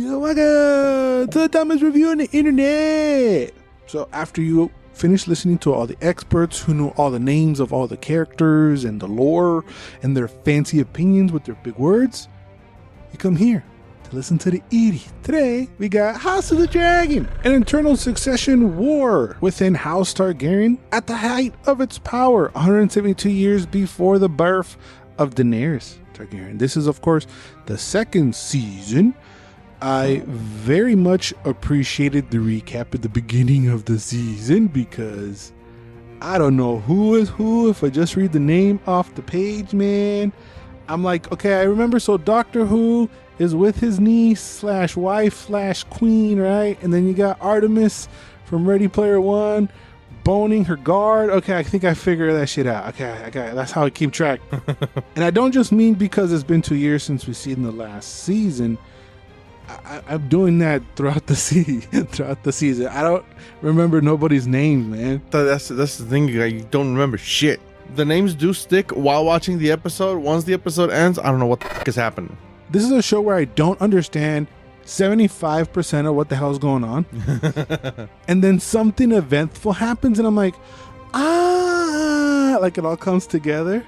Welcome to the dumbest review on the internet. So after you finish listening to all the experts who know all the names of all the characters and the lore and their fancy opinions with their big words, you come here to listen to the idiot. Today we got House of the Dragon, an internal succession war within House Targaryen at the height of its power 172 years before the birth of Daenerys Targaryen. This is of course the second season. I very much appreciated the recap at the beginning of the season because I don't know who is who. If I just read the name off the page, man, I'm like, okay, I remember. So Doctor Who is with his niece / wife / queen, right? And then you got Artemis from Ready Player One boning her guard. Okay, I think I figured that shit out. Okay, that's how I keep track. And I don't just mean because it's been 2 years since we've seen the last season. I'm doing that throughout the season. I don't remember nobody's name, man. That's the thing. You don't remember shit. The names do stick while watching the episode. Once the episode ends, I don't know what the fuck is happening. This is a show where I don't understand 75% of what the hell's going on. And then something eventful happens and I'm like, like it all comes together.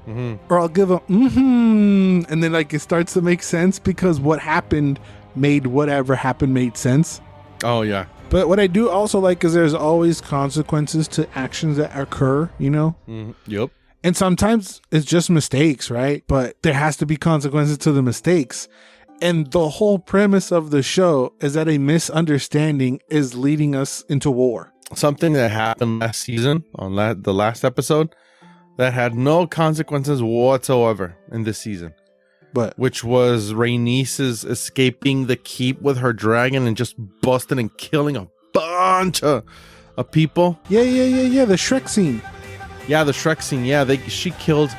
Mm-hmm. Or I'll give a and then like it starts to make sense because what happened made whatever happened made sense. Oh yeah. But what I do also like is there's always consequences to actions that occur, you know? Mm-hmm. Yep. And sometimes it's just mistakes, right? But there has to be consequences to the mistakes. And the whole premise of the show is that a misunderstanding is leading us into war. Something that happened last season on the last episode that had no consequences whatsoever in this season. But which was Rhaenys escaping the keep with her dragon and just busting and killing a bunch of people. Yeah. The Shrek scene. Yeah, the Shrek scene. Yeah, she killed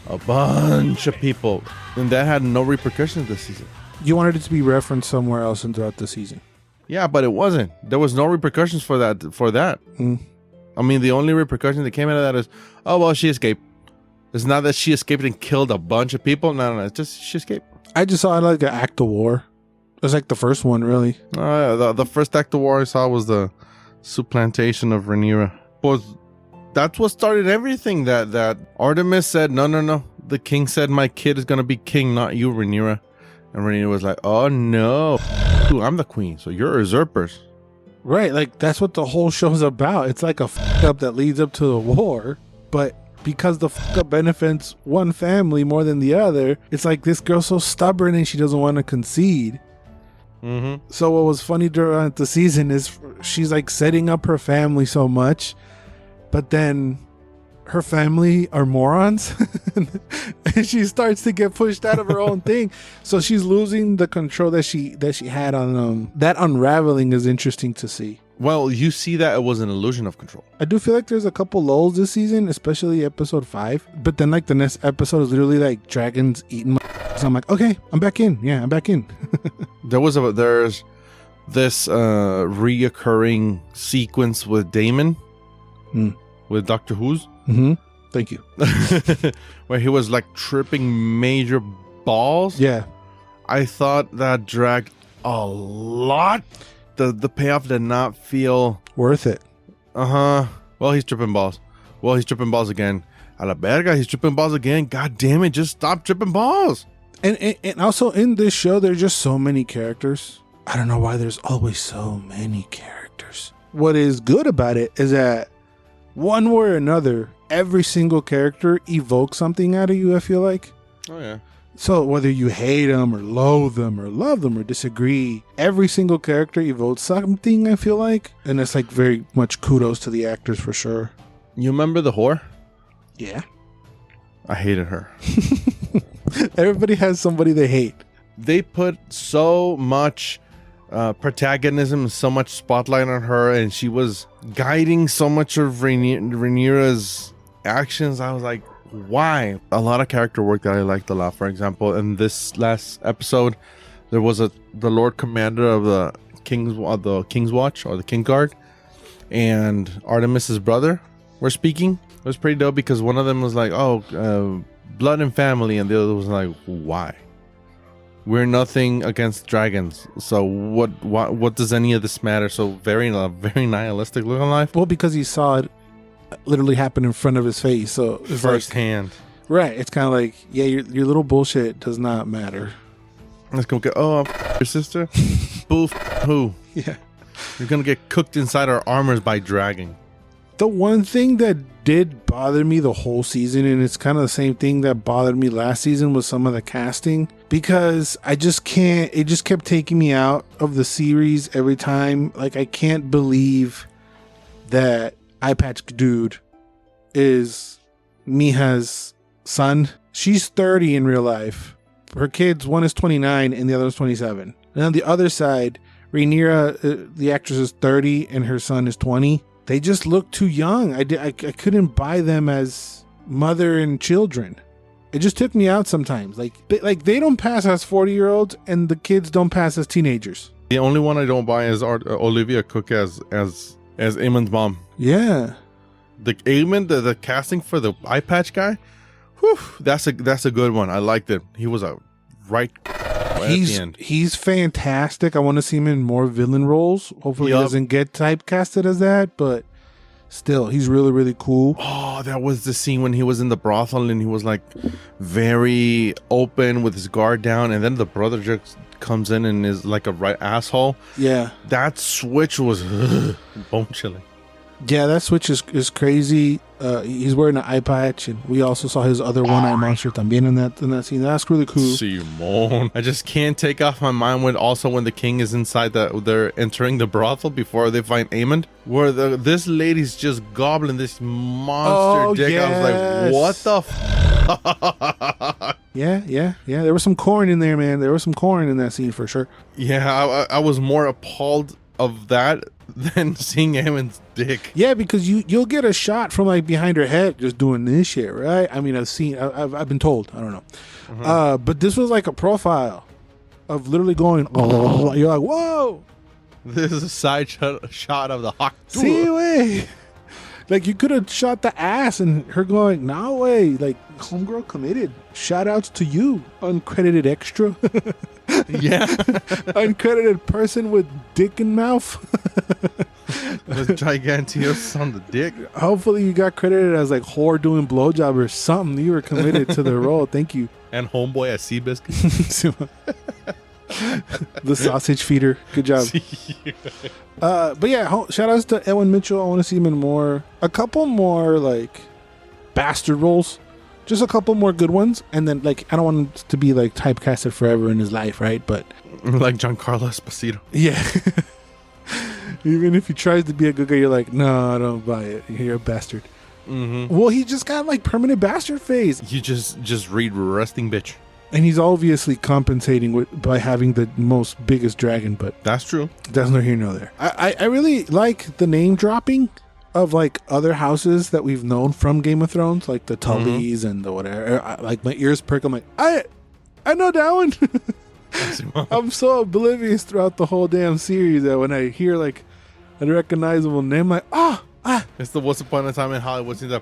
a bunch of people. And that had no repercussions this season. You wanted it to be referenced somewhere else and throughout the season. Yeah, but it wasn't. There was no repercussions for that. I mean, the only repercussion that came out of that is, oh, well, she escaped. It's not that she escaped and killed a bunch of people. No. It's just she escaped. I just saw it like an act of war. It was like the first one, really. The first act of war I saw was the supplantation of Rhaenyra. That's what started everything. That Artemis said, no. The king said, my kid is going to be king, not you, Rhaenyra. And Rhaenyra was like, oh, no. I'm the queen, so you're usurpers. Right, like that's what the whole show's about. It's like a fuck up that leads up to the war, but because the fuck up benefits one family more than the other, it's like this girl's so stubborn and she doesn't want to concede. Mm-hmm. So what was funny during the season is she's like setting up her family so much, but then her family are morons and she starts to get pushed out of her own thing. So she's losing the control that she had on that unraveling is interesting to see. Well, you see that it was an illusion of control. I do feel like there's a couple lulls this season, especially episode 5. But then like the next episode is literally like dragons eating my so I'm like, okay, I'm back in. Yeah, I'm back in. There's this reoccurring sequence with Damon with Doctor Who's. Mm-hmm. Thank you. Where he was like tripping major balls. Yeah. I thought that dragged a lot. The payoff did not feel worth it. Well, he's tripping balls. Well, he's tripping balls again. A la verga, he's tripping balls again. God damn it, just stop tripping balls. And also in this show, there's just so many characters. I don't know why there's always so many characters. What is good about it is that one way or another, every single character evokes something out of you, I feel like. Oh, yeah. So whether you hate them or loathe them or love them or disagree, every single character evokes something, I feel like. And it's like very much kudos to the actors for sure. You remember the whore? Yeah. I hated her. Everybody has somebody they hate. They put so much protagonism, so much spotlight on her, and she was guiding so much of Rhaenyra's actions. I was like, why? A lot of character work that I liked a lot. For example, in this last episode, there was the Lord Commander of the King's Watch or the King Guard, and Artemis's brother were speaking. It was pretty dope because one of them was like, "Oh, blood and family," and the other was like, "Why? we're nothing against dragons. So what does any of this matter? So very nihilistic look on life. Well, because he saw it literally happen in front of his face, so it's firsthand. Right. It's kind of like, yeah, your little bullshit does not matter. Let's go get your sister. Boof. Who? Yeah. You're gonna get cooked inside our armors by dragging. The one thing that did bother me the whole season, and it's kind of the same thing that bothered me last season, was some of the casting, because I just can't, it just kept taking me out of the series every time. Like, I can't believe that Eye Patch Dude is Miha's son. She's 30 in real life. Her kids, one is 29 and the other is 27. And on the other side, Rhaenyra, the actress, is 30 and her son is 20. They just look too young. I couldn't buy them as mother and children. It just took me out sometimes. Like they don't pass as 40-year-olds, and the kids don't pass as teenagers. The only one I don't buy is Olivia Cook as Aemon's mom. Yeah. The Aemon, the casting for the eye patch guy, whew, that's a good one. I liked it. He was at the end. He's fantastic. I want to see him in more villain roles. Hopefully he doesn't get typecasted as that, but still, he's really, really cool. Oh, that was the scene when he was in the brothel and he was like very open with his guard down, and then the brother just comes in and is like a right asshole. Yeah. That switch was bone chilling. Yeah, that switch is crazy. He's wearing an eye patch, and we also saw his other one-eye monster también in that scene. That's really cool. Simone. I just can't take off my mind when the king is inside they're entering the brothel before they find Aemon, where this lady's just gobbling this monster dick. Yes. I was like, what the Yeah. There was some corn in there, man. There was some corn in that scene for sure. Yeah, I was more appalled of that than seeing Aemon's dick. Yeah, because you'll get a shot from like behind her head just doing this shit, right? I mean, I've been told. I don't know. Mm-hmm. But this was like a profile of literally going, oh, you're like, whoa. This is a side shot of the hawk. See, way. Like, you could have shot the ass and her going, no way. Like, homegirl committed. Shout outs to you, uncredited extra. Yeah. Uncredited person with dick in mouth. With giganteos on the dick. Hopefully you got credited as like whore doing blowjob or something. You were committed to the role. Thank you. And homeboy as Seabiscuit. The sausage feeder. Good job. But yeah, shout outs to Edwin Mitchell. I want to see him in a couple more like bastard roles. Just a couple more good ones, and then like I don't want him to be like typecasted forever in his life, right? But like Giancarlo Esposito. Yeah. Even if he tries to be a good guy, you're like, no, I don't buy it. You're a bastard. Mm-hmm. Well, he just got like permanent bastard face. You just read resting bitch. And he's obviously compensating by having the most biggest dragon, but that's true. That's neither here nor there. I really like the name dropping of like other houses that we've known from Game of Thrones, like the Tullys and the whatever. Like my ears perk. I'm like, I know that one. I'm so oblivious throughout the whole damn series that when I hear like a recognizable name, I'm like, it's the Once Upon a Time in Hollywood scene. Yeah.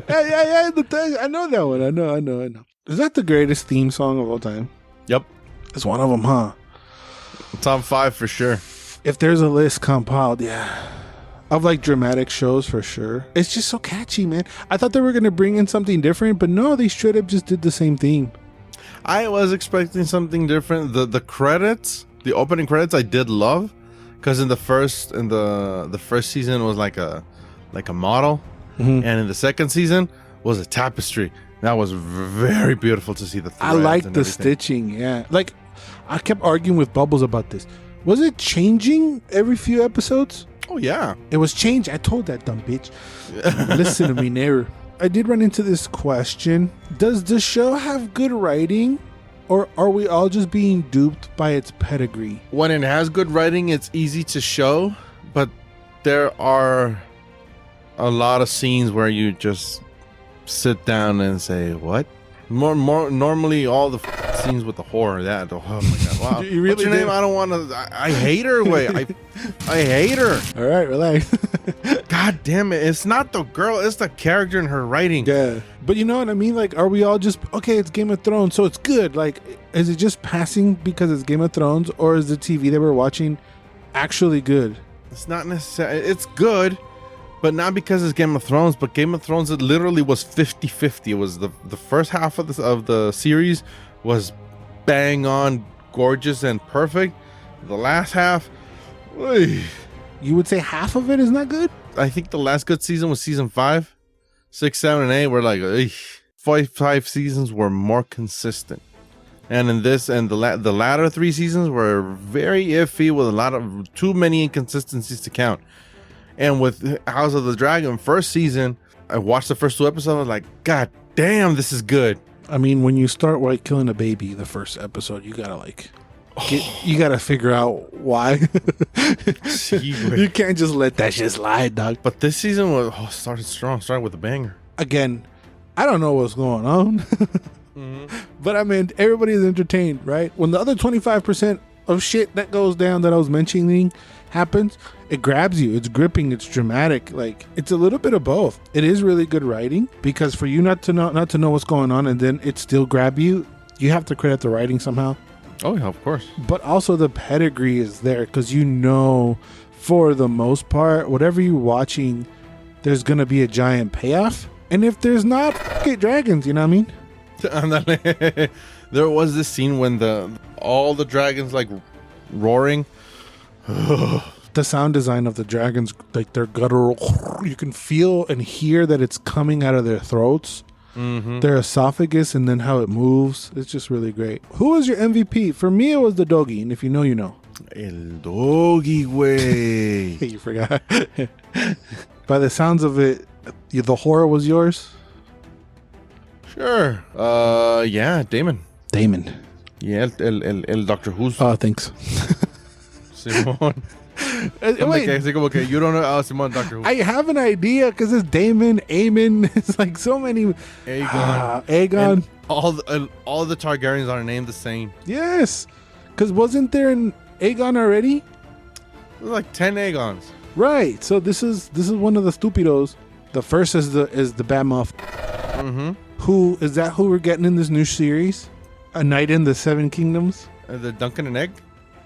I know that one. I know. Is that the greatest theme song of all time? Yep. It's one of them, huh? Top 5 for sure. If there's a list compiled, yeah, of like dramatic shows for sure. It's just so catchy, man. I thought they were going to bring in something different, but no, they straight up just did the same theme. I was expecting something different. The credits, the opening credits, I did love, because in the first season was like a model, and in the second season was a tapestry. That was very beautiful to see the threads. I like the stitching. Yeah, like I kept arguing with Bubbles about this. Was it changing every few episodes? Oh yeah, it was changed. I told that dumb bitch. Listen to me, neighbor. I did run into this question. Does the show have good writing, or are we all just being duped by its pedigree? When it has good writing, it's easy to show, but there are a lot of scenes where you just sit down and say, what? More normally all the scenes with the horror, that, oh my god, wow. You really What's your name? I don't want to, I hate her. Wait, I hate her. All right, relax. God damn it. It's not the girl, it's the character in her writing. Yeah. But you know what I mean? Like, are we all just, okay, it's Game of Thrones, so it's good. Like, is it just passing because it's Game of Thrones, or is the TV that we're watching actually good? It's not necessarily, it's good, but not because it's Game of Thrones, but Game of Thrones, it literally was 50-50. It was the first half of the series was bang on gorgeous and perfect. The last half, oy. You would say half of it is not good? I think the last good season was season 5. 6, 7, and 8 were like, five seasons were more consistent. And in this and the latter 3 seasons were very iffy with a lot of too many inconsistencies to count. And with House of the Dragon, first season, I watched the first 2 episodes. I was like, God damn, this is good. I mean, when you start like killing a baby, the first episode, you gotta you gotta figure out why. You can't just let that shit slide, dog. But this season started strong, started with a banger. Again, I don't know what's going on. But I mean, everybody is entertained, right? When the other 25% of shit that goes down that I was mentioning happens, it grabs you. It's gripping. It's dramatic. Like, it's a little bit of both. It is really good writing, because for you not to know what's going on and then it still grab you, you have to credit the writing somehow. Oh yeah, of course. But also the pedigree is there, because you know, for the most part, whatever you're watching, there's gonna be a giant payoff. And if there's not, get dragons. You know what I mean? There was this scene when all the dragons like roaring. The sound design of the dragons, like their guttural, you can feel and hear that it's coming out of their throats. Their esophagus, and then how it moves. It's just really great. Who was your MVP? For me, it was the doggy, and if you know, you know. El doggy way. You forgot. By the sounds of it, the horror was yours? Sure. Yeah, Damon. Yeah, el Doctor Who's. Oh, thanks. Simon. Wait, okay, you don't know Simon, Doctor Who. I have an idea, because it's Damon, Aemon. It's like so many. Aegon. Aegon. And all the Targaryens are named the same. Yes, because wasn't there an Aegon already? There's like 10 Aegons. Right. So this is one of the stupidos. The first is the bad muff. Who is that? Who we're getting in this new series? A Knight in the Seven Kingdoms. The Duncan and Egg.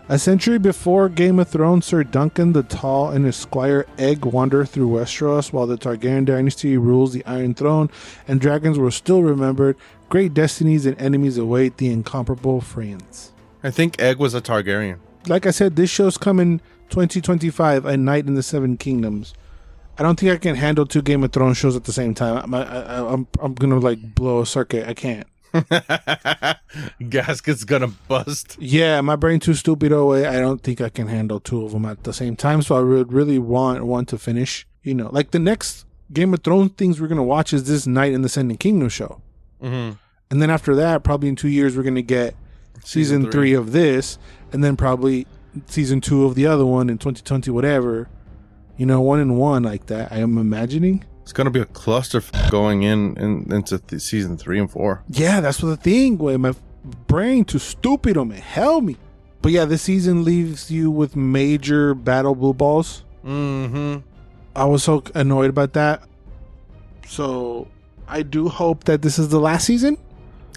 A century before Game of Thrones, Sir Duncan the Tall and his squire Egg wander through Westeros while the Targaryen dynasty rules the Iron Throne, and dragons were still remembered. Great destinies and enemies await the incomparable friends. I think Egg was a Targaryen. Like I said, this show's coming 2025, A Knight in the Seven Kingdoms. I don't think I can handle 2 Game of Thrones shows at the same time. I'm gonna like blow a circuit. I can't. Gasket's gonna bust. Yeah, my brain too stupid away. I don't think I can handle 2 of them at the same time. So I would really want one to finish. You know, like the next Game of Thrones things we're gonna watch is this Knight in the Seven Kingdoms show. And then after that, probably in 2 years, we're gonna get season 3 of this, and then probably season 2 of the other one in 2020, whatever. You know, 1 and 1 like that. I am imagining. It's gonna be a cluster going into season 3 and 4. Yeah, that's what the thing. Wait, my brain too stupid on me. Help me. But yeah, this season leaves you with major battle blue balls. I was so annoyed about that. So I do hope that this is the last season.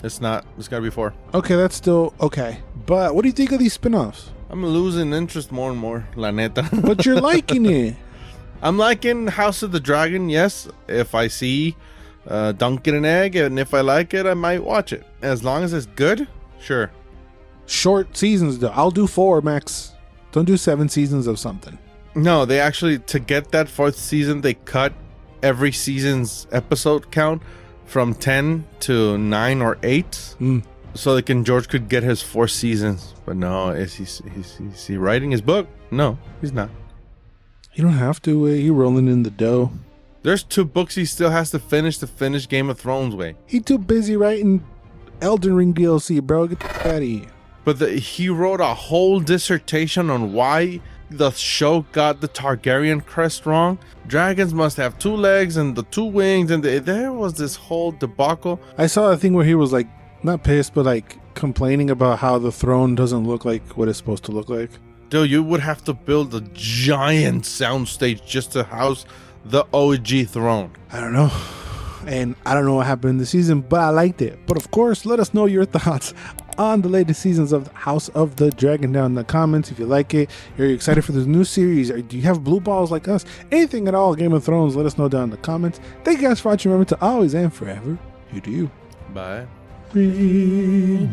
It's not. It's gotta be 4. Okay, that's still okay. But what do you think of these spin-offs? I'm losing interest more and more, la neta. But you're liking it. I'm liking House of the Dragon, yes. If I see Duncan and Egg, and if I like it, I might watch it. As long as it's good, sure. Short seasons, though. I'll do 4, max. Don't do 7 seasons of something. No, they actually, to get that 4th season, they cut every season's episode count from 10 to 9 or 8. So George could get his 4 seasons. But no, is he writing his book? No, he's not. You don't have to. You're rolling in the dough. There's 2 books he still has to finish Game of Thrones way. He too busy writing Elden Ring DLC, bro. Get the f*** out of here. But he wrote a whole dissertation on why the show got the Targaryen crest wrong. Dragons must have 2 legs and the 2 wings, and there was this whole debacle. I saw a thing where he was like, not pissed, but like complaining about how the throne doesn't look like what it's supposed to look like. Dude, you would have to build a giant soundstage just to house the OG throne. I don't know. and I don't know what happened in the season, but I liked it. But of course, let us know your thoughts on the latest seasons of House of the Dragon down in the comments. If you like it, are you excited for this new series, or do you have blue balls like us? Anything at all Game of Thrones, let us know down in the comments. Thank you guys for watching. Remember to always and forever, you do you. Bye. Me.